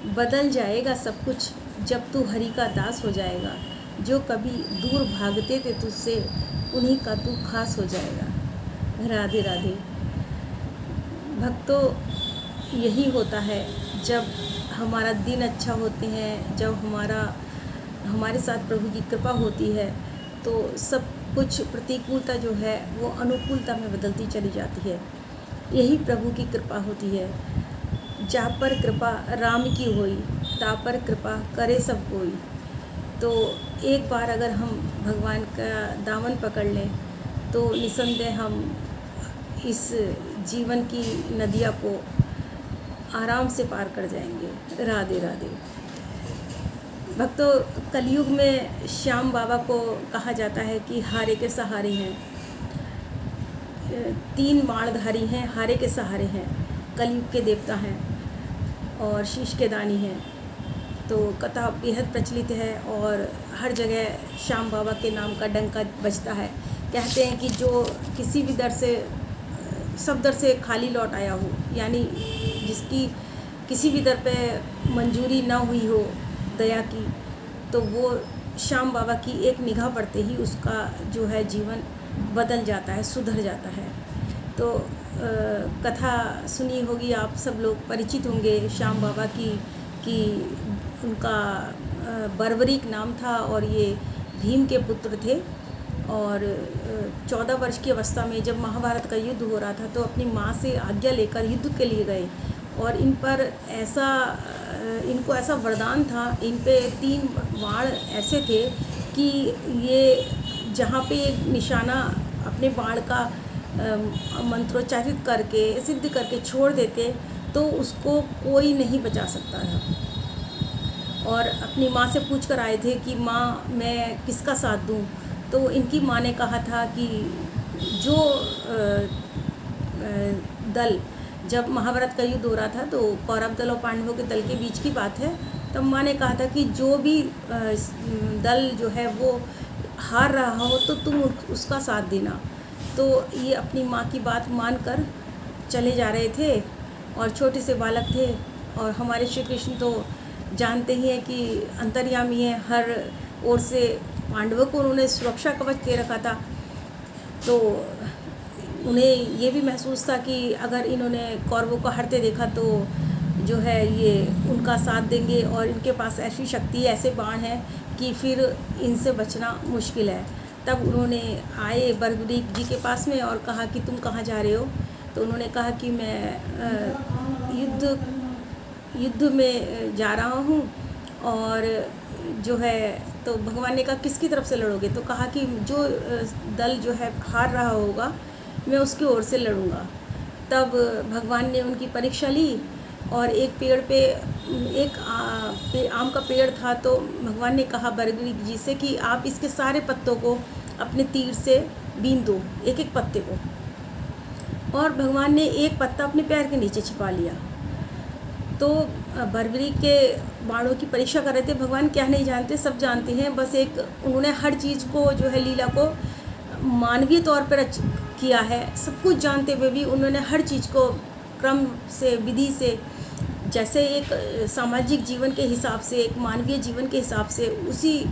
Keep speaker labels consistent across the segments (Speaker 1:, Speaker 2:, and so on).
Speaker 1: बदल जाएगा सब कुछ जब तू हरि का दास हो जाएगा। जो कभी दूर भागते थे तुझसे, उन्हीं का तू खास हो जाएगा। राधे राधे। भक्तों, यही होता है जब हमारा दिन अच्छा होते हैं, जब हमारे साथ प्रभु की कृपा होती है, तो सब कुछ प्रतिकूलता जो है वो अनुकूलता में बदलती चली जाती है। यही प्रभु की कृपा होती है। जा पर कृपा राम की होई, ता पर कृपा करे सब कोई। तो एक बार अगर हम भगवान का दामन पकड़ लें तो निसंदेह हम इस जीवन की नदियाँ को आराम से पार कर जाएंगे। राधे राधे। भक्तों, कलयुग में श्याम बाबा को कहा जाता है कि हारे के सहारे हैं। 3 बाणधारी हैं, हारे के सहारे हैं, कलयुग के देवता हैं और शीश के दानी हैं। तो कथा बेहद प्रचलित है और हर जगह श्याम बाबा के नाम का डंका बजता है। कहते हैं कि जो किसी भी दर से सब दर से खाली लौट आया हो, यानी जिसकी किसी भी दर पे मंजूरी ना हुई हो दया की, तो वो श्याम बाबा की एक निगाह पड़ते ही उसका जो है जीवन बदल जाता है, सुधर जाता है। तो कथा सुनी होगी, आप सब लोग परिचित होंगे श्याम बाबा की कि उनका बर्बरीक नाम था और ये भीम के पुत्र थे। और 14 वर्ष की अवस्था में जब महाभारत का युद्ध हो रहा था तो अपनी माँ से आज्ञा लेकर युद्ध के लिए गए और इनको ऐसा वरदान था, इन पे 3 बाण ऐसे थे कि ये जहाँ पे एक निशाना अपने बाण का मंत्रोच्चारित करके सिद्ध करके छोड़ देते तो उसको कोई नहीं बचा सकता था। और अपनी माँ से पूछ कर आए थे कि माँ, मैं किसका साथ दूँ? तो इनकी माँ ने कहा था कि जो दल, जब महाभारत का युद्ध हो रहा था तो कौरव दल और पांडवों के दल के बीच की बात है, तब माँ ने कहा था कि जो भी दल जो है वो हार रहा हो तो तुम उसका साथ देना। तो ये अपनी माँ की बात मानकर चले जा रहे थे और छोटे से बालक थे। और हमारे श्री कृष्ण तो जानते ही हैं कि अंतर्यामी है, हर ओर से पांडवों को उन्होंने सुरक्षा कवच दे रखा था। तो उन्हें ये भी महसूस था कि अगर इन्होंने कौरवों को हारते देखा तो जो है ये उनका साथ देंगे और इनके पास ऐसी शक्ति, ऐसे बाण हैं कि फिर इनसे बचना मुश्किल है। तब उन्होंने आए बर्बरीक जी के पास में और कहा कि तुम कहाँ जा रहे हो? तो उन्होंने कहा कि मैं युद्ध में जा रहा हूँ। और जो है तो भगवान ने कहा किसकी तरफ से लड़ोगे? तो कहा कि जो दल जो है हार रहा होगा मैं उसकी ओर से लड़ूंगा। तब भगवान ने उनकी परीक्षा ली और एक पेड़ पे आम का पेड़ था, तो भगवान ने कहा बर्बरीक जी से कि आप इसके सारे पत्तों को अपने तीर से बीन दो, एक एक पत्ते को। और भगवान ने एक पत्ता अपने पैर के नीचे छिपा लिया। तो बर्बरीक के बाणों की परीक्षा कर रहे थे। भगवान क्या नहीं जानते, सब जानते हैं। बस एक उन्होंने हर चीज़ को जो है लीला को मानवीय तौर पर किया है। सब कुछ जानते हुए भी उन्होंने हर चीज़ को क्रम से, विधि से, जैसे एक सामाजिक जीवन के हिसाब से, एक मानवीय जीवन के हिसाब से उसी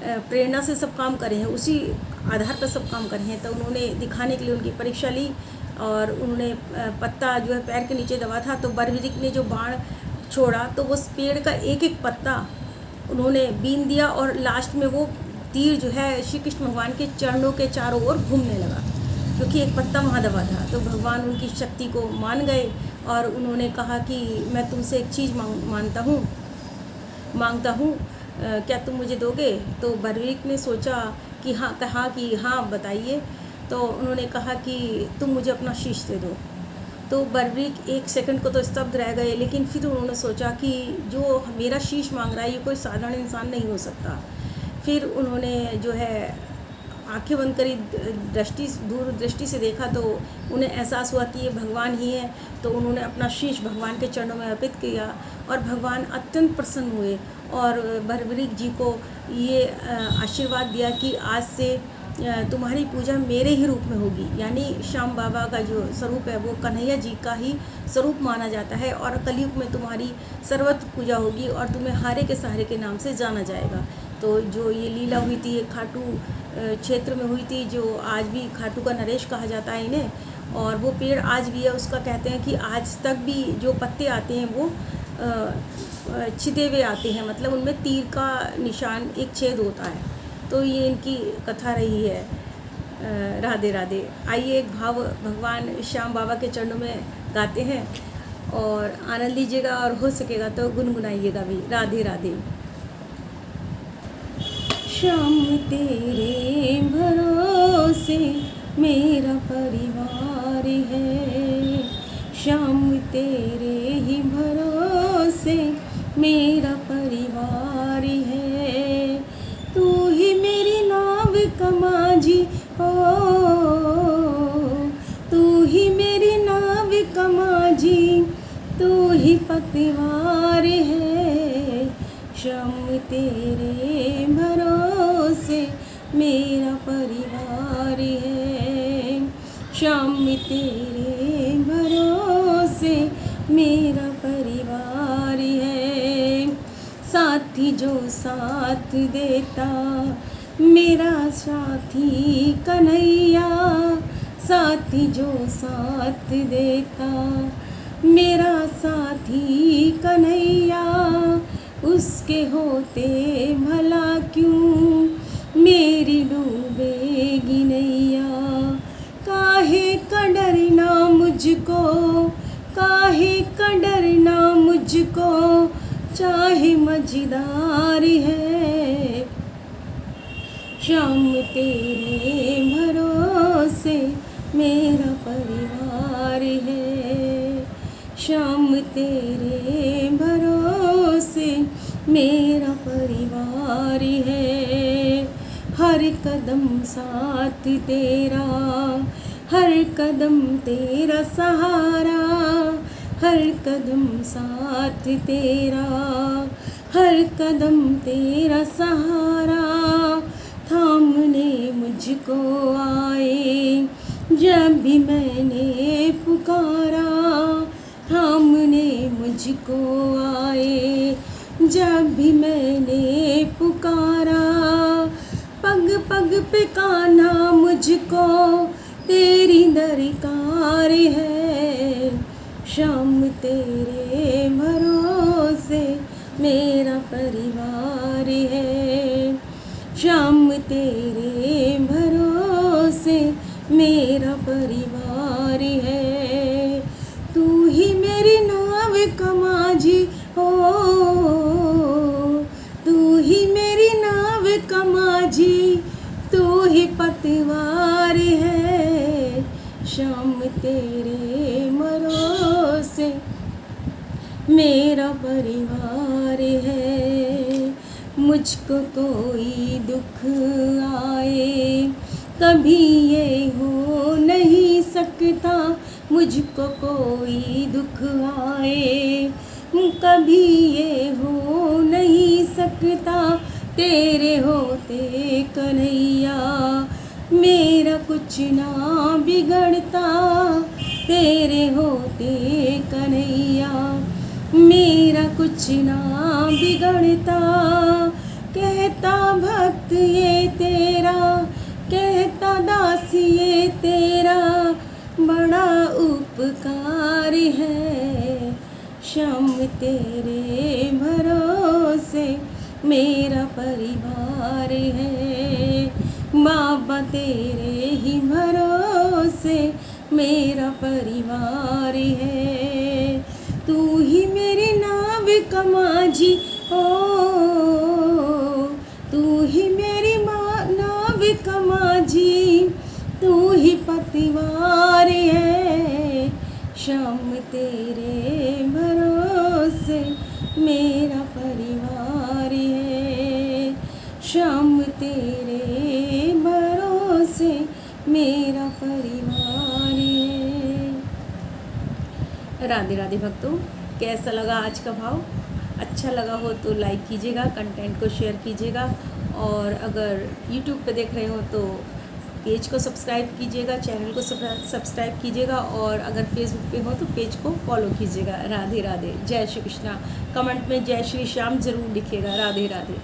Speaker 1: प्रेरणा से सब काम करे हैं, उसी आधार पर सब काम करे हैं। तो उन्होंने दिखाने के लिए उनकी परीक्षा ली और उन्होंने पत्ता जो है पैर के नीचे दबा था, तो बर्बरीक ने जो बाण छोड़ा तो उस पेड़ का एक एक पत्ता उन्होंने बीन दिया और लास्ट में वो तीर जो है श्री कृष्ण भगवान के चरणों के चारों ओर घूमने लगा, क्योंकि एक पत्ता वहाँ दबा था। तो भगवान उनकी शक्ति को मान गए और उन्होंने कहा कि मैं तुमसे एक चीज़ मांगता हूँ, क्या तुम मुझे दोगे? तो बर्बरीक ने सोचा कि हाँ, कहा कि हाँ बताइए। तो उन्होंने कहा कि तुम मुझे अपना शीश दे दो। तो बर्बरीक 1 सेकंड को तो स्तब्ध रह गए, लेकिन फिर उन्होंने सोचा कि जो मेरा शीश मांग रहा है ये कोई साधारण इंसान नहीं हो सकता। फिर उन्होंने जो है आंखें बंद करी, दूर दृष्टि से देखा तो उन्हें एहसास हुआ कि ये भगवान ही है। तो उन्होंने अपना शीश भगवान के चरणों में अर्पित किया और भगवान अत्यंत प्रसन्न हुए और बर्बरीक जी को ये आशीर्वाद दिया कि आज से तुम्हारी पूजा मेरे ही रूप में होगी। यानी श्याम बाबा का जो स्वरूप है वो कन्हैया जी का ही स्वरूप माना जाता है, और कलयुग में तुम्हारी सर्वत्र पूजा होगी और तुम्हें हारे के सहारे के नाम से जाना जाएगा। तो जो ये लीला हुई थी, खाटू क्षेत्र में हुई थी, जो आज भी खाटू का नरेश कहा जाता है इन्हें, और वो पेड़ आज भी है। उसका कहते हैं कि आज तक भी जो पत्ते आते हैं वो छिदे हुए आते हैं, मतलब उनमें तीर का निशान, एक छेद होता है। तो ये इनकी कथा रही है। राधे राधे। आइए एक भाव भगवान श्याम बाबा के चरणों में गाते हैं और आनंद लीजिएगा, और हो सकेगा तो गुनगुनाइएगा भी। राधे राधे। श्याम तेरे भरोसे मेरा परिवार है, श्याम तेरे ही भरोसे मेरा परिवार है। तू ही मेरी नाव कमाजी हो, तू ही मेरी नाव कमाजी, तू ही पतवार है। श्याम तेरे भरोसे मेरा परिवार है, श्याम तेरे भरोसे मेरा परिवार है। साथी जो साथ देता मेरा साथी कन्हैया, साथी जो साथ देता मेरा साथी कन्हैया, उसके होते भला क्यों मेरी डूबेगी नैया। काहे का डरना मुझको, काहे का डरना मुझको, चाहे मझदार है। श्याम तेरे भरोसे मेरा परिवार है, श्याम तेरे भरोसे मेरा परिवार है। हर कदम साथ तेरा, हर कदम तेरा सहारा, हर कदम साथ तेरा, हर कदम तेरा सहारा। थामने मुझको आए जब भी मैंने पुकारा, थामने मुझको आए जब भी मैंने पुकारा। पग पग पे कान्हा मुझको तेरी दरकार है, श्याम तेरे भरोसे मेरा परिवार है, श्याम तेरे भरोसे मेरा परिवार है। तू ही मेरी नाव कमाजी हो, तू ही मेरी नाव कमाजी, तू ही पतवार है। श्याम तेरे भरोसे मेरा परिवार है। मुझको कोई दुख आए कभी ये हो नहीं सकता, मुझको कोई दुख आए कभी ये हो नहीं सकता। तेरे होते कन्हैया मेरा कुछ ना बिगड़ता, तेरे होते कन्हैया मेरा कुछ ना बिगड़ता। कहता भक्त ये तेरा, कहता दास ये तेरा, बड़ा उपकार है। श्याम तेरे भरोसे मेरा परिवार है, बाबा तेरे ही भरोसे मेरा परिवार है। तू ही मेरी नाव कमाजी हो, तू ही मेरी नाव कमाजी, तू ही पतवार है। श्याम तेरे भरोसे मेरा परिवार है, श्याम तेरे भरोसे मेरा परिवार है। राधे राधे भक्तों, कैसा लगा आज का भाव? अच्छा लगा हो तो लाइक कीजिएगा, कंटेंट को शेयर कीजिएगा, और अगर YouTube पे देख रहे हो तो पेज को सब्सक्राइब कीजिएगा, चैनल को सब्सक्राइब कीजिएगा, और अगर फेसबुक पे हो तो पेज को फॉलो कीजिएगा। राधे राधे, जय श्री कृष्णा। कमेंट में जय श्री श्याम ज़रूर लिखिएगा। राधे राधे।